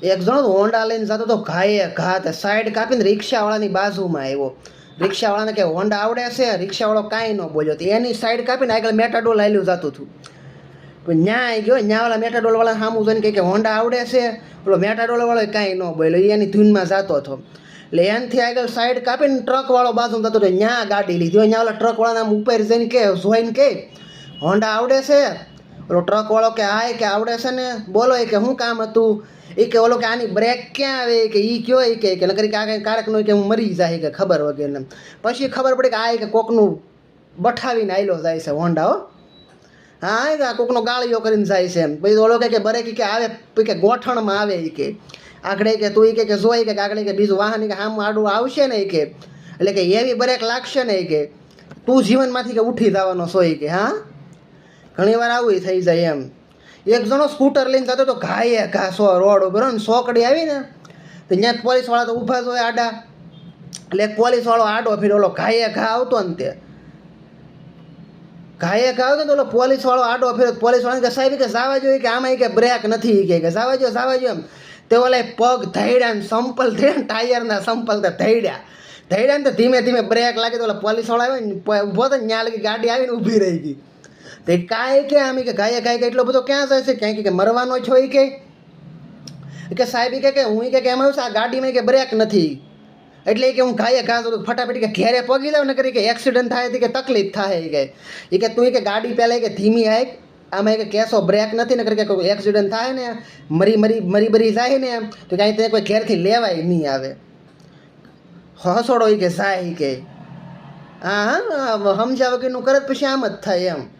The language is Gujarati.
એક જણો હોન્ડા લઈને જતો તો ઘાએ ઘા તે સાઈડ કાપીને રિક્ષાવાળાની બાજુમાં આવ્યો. રિક્ષાવાળાને કે હોન્ડા આવડે છે? રિક્ષાવાળો કાંઈ ન બોલ્યો. તો એની સાઈડ કાપીને આગળ મેટાડોલ હાલ્યું જતું હતું. ન્યા આવી ગયો, ન્યા વાળા મેટાડોલવાળા સામું જોઈને કે હોન્ડા આવડે છે? પેલો મેટાડોલવાળો કાંઈ ન બોલ્યો, એ એની ધૂનમાં જતો હતો. એટલે એનાથી આગળ સાઈડ કાપીને ટ્રકવાળો બાજુમાં જતો હતો, ન્યા ગાડી લીધી. ન્યા ઓલા ટ્રકવાળાના ઉપર જઈને કે જોઈને કે હોન્ડા આવડે છે? ઓલો ટ્રકવાળો કે હાય કે આવડે છે ને, બોલો. એ કે શું કામ હતું? એ કે ઓલો કે આની બ્રેક ક્યાં આવે? કે એ કયો? એ કે નકરી કે આ કારકનો કે હું મરી જાય કે ખબર વગેરે. પછી ખબર પડી કે આ કે કોકનું બઠાવીને આયલો જાય છે હોન્ડા. હો હા, કે કોકનો ગાળીઓ કરીને જાય છે એમ. પછી ઓલો કે બરેક કે આવે કે ગોઠણમાં આવે. એ કે આગળ કે તું એ કે જોઈ કે આગળ કે બીજું વાહન કે આમ આડું આવશે ને. એ કે એટલે કે એવી બ્રેક લાગશે ને. એ કે તું જીવનમાંથી કે ઉઠી જવાનો છો. એ કે હા, ઘણી વાર આવું થઈ જાય એમ. એક જણો સ્કૂટર લઈને જતો તો ઘાએ ઘા રોડ ઉપર ને સોકડી આવી ને તો ત્યાં પોલીસવાળા તો ઊભા જ હોય આડા. એટલે એક પોલીસવાળો આડો ફીર ઓલો ઘાએ ઘા આવતો ને તે ઘાએ ઘા આવતો તો ઓલો પોલીસવાળો આડો ફેર પોલીસવાળાને કે સાહેબ કે જવા જોઈએ કે આમાં કે બ્રેક નથી. કે જવા જો એમ. તે ઓલા પગ ધૈડ્યા ને સંપલ થયા, ટાયરના સંપલ તો ધૈડ્યા ને તો ધીમે ધીમે બ્રેક લાગી. તો ઓલા પોલીસવાળા આવે ને ઊભો તો ત્યાં લગી ગાડી આવીને ઊભી રહી ગઈ. તે કાંઈ કે આમ કે ગાયે ગાય કે એટલો બધો ક્યાં જાય છે? ક્યાંય કે મરવાનો છો? એ કે સાહેબ કે હું કે એમ આવ્યું છે આ ગાડીમાં કે બ્રેક નથી. એટલે કે હું ગાયે ઘા તો ફટાફટ કે ઘેરે પગી જાવ ને કરી કે એક્સિડન્ટ થાય કે તકલીફ થાય. કે તું કે ગાડી પહેલાં કે ધીમી હાય, આમાં કે કેસો બ્રેક નથી ને કરી કે કોઈ એક્સિડન્ટ થાય ને મરી જાય ને તો કાંઈ તે કોઈ ઘેરથી લેવાય નહીં આવે. હસોડો કે જાય કે હા સમજાવ કે નું કરે પછી આમ જ થાય એમ.